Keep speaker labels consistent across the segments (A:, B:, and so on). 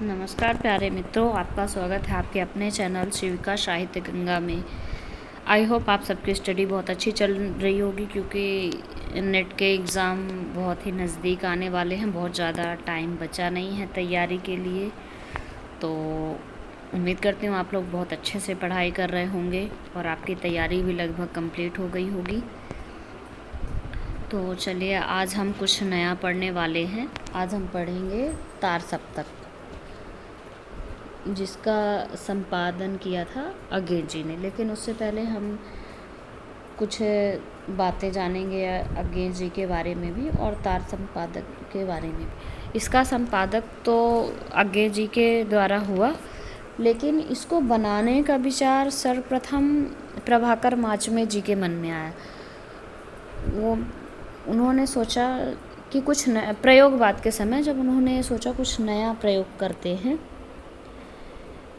A: नमस्कार प्यारे मित्रों, आपका स्वागत है आपके अपने चैनल शिविका साहित्य गंगा में। आई होप आप सबकी स्टडी बहुत अच्छी चल रही होगी, क्योंकि नेट के एग्ज़ाम बहुत ही नज़दीक आने वाले हैं। बहुत ज़्यादा टाइम बचा नहीं है तैयारी के लिए, तो उम्मीद करती हूँ आप लोग बहुत अच्छे से पढ़ाई कर रहे होंगे और आपकी तैयारी भी लगभग कंप्लीट हो गई होगी। तो चलिए, आज हम कुछ नया पढ़ने वाले हैं। आज हम पढ़ेंगे तार सप्तक, जिसका संपादन किया था अज्ञे जी ने। लेकिन उससे पहले हम कुछ बातें जानेंगे अज्ञे जी के बारे में भी और तार संपादक के बारे में भी। इसका संपादक तो अज्ञे जी के द्वारा हुआ, लेकिन इसको बनाने का विचार सर्वप्रथम प्रभाकर माचवे जी के मन में आया। उन्होंने सोचा कि कुछ प्रयोगवाद के समय जब उन्होंने सोचा कुछ नया प्रयोग करते हैं,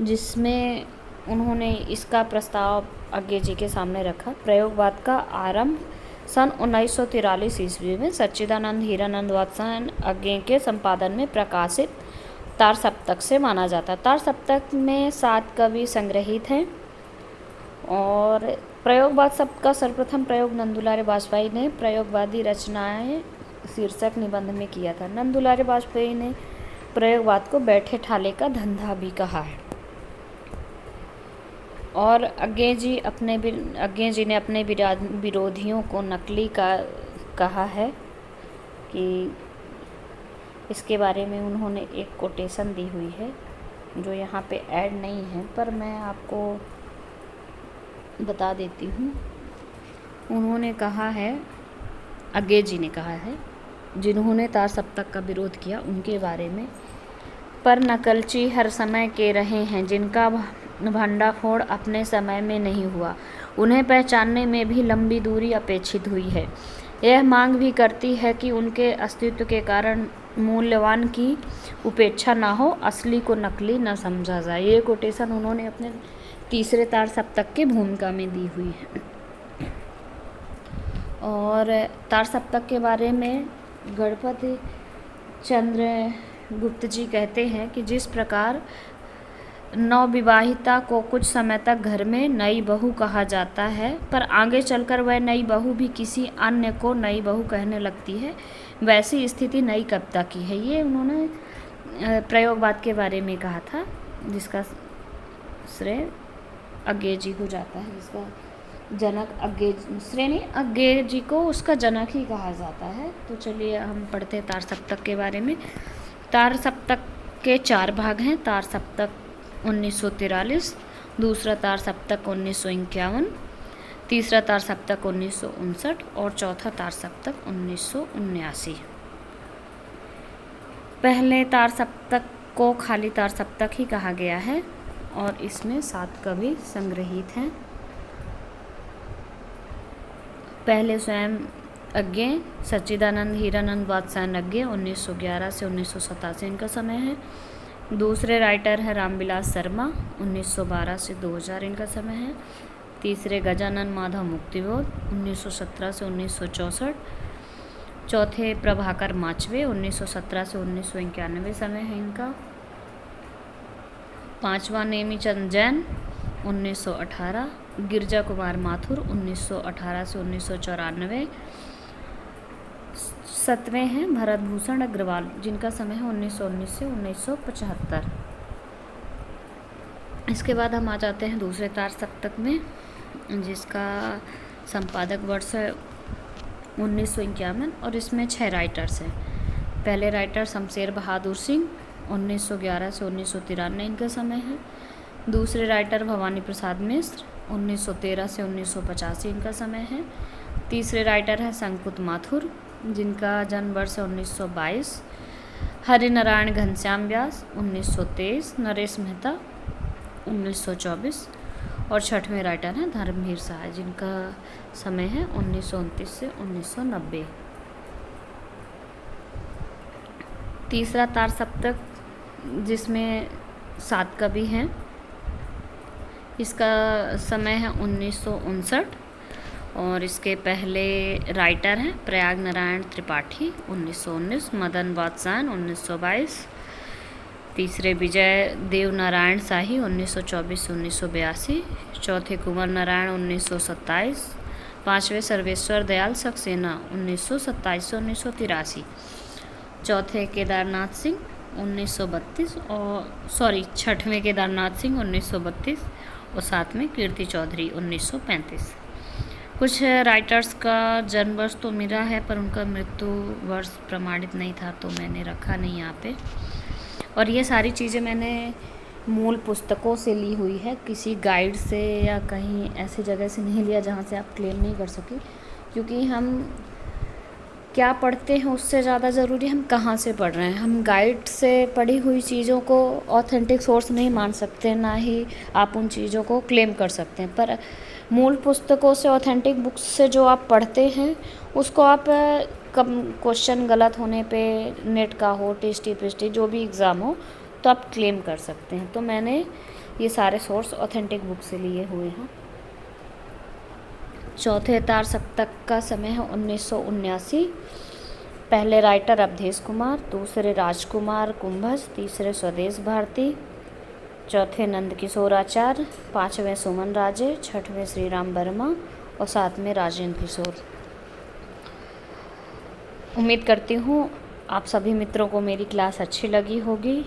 A: जिसमें उन्होंने इसका प्रस्ताव अज्ञे जी के सामने रखा। प्रयोगवाद का आरंभ सन 1943 ईस्वी में सच्चिदानंद हीरानंद वात्स्यायन अज्ञे के संपादन में प्रकाशित तार सप्तक से माना जाता। तार सप्तक में 7 कवि संग्रहित हैं और प्रयोगवाद शब्द का सर्वप्रथम प्रयोग नंदुलारे बाजपेयी ने प्रयोगवादी रचनाएं शीर्षक निबंध में किया था। नंदुलारे बाजपेयी ने प्रयोगवाद को बैठे ठाले का धंधा भी कहा है। और अज्ञे जी ने अपने विरोधियों को नकली का कहा है कि इसके बारे में उन्होंने एक कोटेशन दी हुई है, जो यहाँ पे ऐड नहीं है, पर मैं आपको बता देती हूँ। उन्होंने कहा है, अज्ञे जी ने कहा है, जिन्होंने तार सप्तक का विरोध किया उनके बारे में, पर नकलची हर समय के रहे हैं, जिनका भंडाफोड़ अपने समय में नहीं हुआ, उन्हें पहचानने में भी लंबी दूरी अपेक्षित हुई है। यह मांग भी करती है कि उनके अस्तित्व के कारण मूल्यवान की उपेक्षा ना हो, असली को नकली न समझा जाए। ये कोटेशन उन्होंने अपने तीसरे तार सप्तक की भूमिका में दी हुई है। और तार सप्तक के बारे में गणपति चंद्र गुप्त जी कहते हैं कि जिस प्रकार नवविवाहिता को कुछ समय तक घर में नई बहू कहा जाता है, पर आगे चलकर वह नई बहू भी किसी अन्य को नई बहू कहने लगती है, वैसी स्थिति नई कविता की है। ये उन्होंने प्रयोगवाद के बारे में कहा था, जिसका श्रेय अज्ञे जी को जाता है, जिसका जनक अज्ञे जी को उसका जनक ही कहा जाता है। तो चलिए हम पढ़ते हैं तार सप्तक के बारे में। तार सप्तक के 4 भाग हैं। तार सप्तक 1943, दूसरा तार सप्तक 1951, तीसरा तार सप्तक 1959 और चौथा तार सप्तक 1979। पहले तार सप्तक को खाली तार सप्तक ही कहा गया है और इसमें 7 कवि संग्रहित हैं। पहले स्वयं अज्ञे सच्चिदानंद हीरानंद वात्स्यायन अज्ञे 1911 से 1987 इनका समय है। दूसरे राइटर है रामविलास शर्मा 1912 से 2000 इनका समय है। तीसरे गजानन माधव मुक्तिबोध 1917 से 1964। चौथे प्रभाकर माचवे 1917 से 1991 समय है इनका। पांचवा नेमीचंद जैन 1918। गिरजा कुमार माथुर 1918 से 1994। सतवें हैं भरत भूषण अग्रवाल, जिनका समय है 1919 से 1975। इसके बाद हम आ जाते हैं दूसरे तार सप्तक में, जिसका संपादक वर्ष है 1951 और इसमें 6 राइटर्स हैं। पहले राइटर शमशेर बहादुर सिंह 1911 से 1993 इनका समय है। दूसरे राइटर भवानी प्रसाद मिश्र 1913 से 1985 इनका समय है। तीसरे राइटर हैं संकुत माथुर, जिनका जन्म वर्ष है 1922। हरिनारायण घनश्याम व्यास 1923। नरेश मेहता 1924 और छठवें राइटर हैं धर्मवीर सहाय, जिनका समय है 1929 से 1990। तीसरा तार सप्तक, जिसमें 7 कवि हैं, इसका समय है 1959 और इसके पहले राइटर हैं प्रयाग नारायण त्रिपाठी 1919, मदन वात्स्यायन 1922, तीसरे विजय देव नारायण शाही 1924-1982, चौथे कुंवर नारायण 1927, पाँचवें सर्वेश्वर दयाल सक्सेना 1927-1983, चौथे केदारनाथ सिंह 1932 और छठवें केदारनाथ सिंह 1932 और सातवें कीर्ति चौधरी 1935। कुछ राइटर्स का जन्म वर्ष तो मिला है पर उनका मृत्यु वर्ष प्रमाणित नहीं था, तो मैंने रखा नहीं यहाँ पे। और ये सारी चीज़ें मैंने मूल पुस्तकों से ली हुई है, किसी गाइड से या कहीं ऐसी जगह से नहीं लिया जहाँ से आप क्लेम नहीं कर सकें, क्योंकि हम क्या पढ़ते हैं उससे ज़्यादा ज़रूरी हम कहाँ से पढ़ रहे हैं। हम गाइड से पढ़ी हुई चीज़ों को ऑथेंटिक सोर्स नहीं मान सकते, ना ही आप उन चीज़ों को क्लेम कर सकते हैं। पर मूल पुस्तकों से, ऑथेंटिक बुक्स से जो आप पढ़ते हैं उसको आप कम क्वेश्चन गलत होने पे, नेट का हो, टेस्टी पेस्टी जो भी एग्ज़ाम हो, तो आप क्लेम कर सकते हैं। तो मैंने ये सारे सोर्स ऑथेंटिक बुक से लिए हुए हैं। चौथे तार सप्तक का समय है 1979। पहले राइटर अवधेश कुमार, दूसरे राजकुमार कुंभज, तीसरे स्वदेश भारती, चौथे नंद किशोर आचार्य, पाँचवें सुमन राजे, छठवें श्री राम वर्मा और सातवें राजेंद्र किशोर। उम्मीद करती हूँ आप सभी मित्रों को मेरी क्लास अच्छी लगी होगी।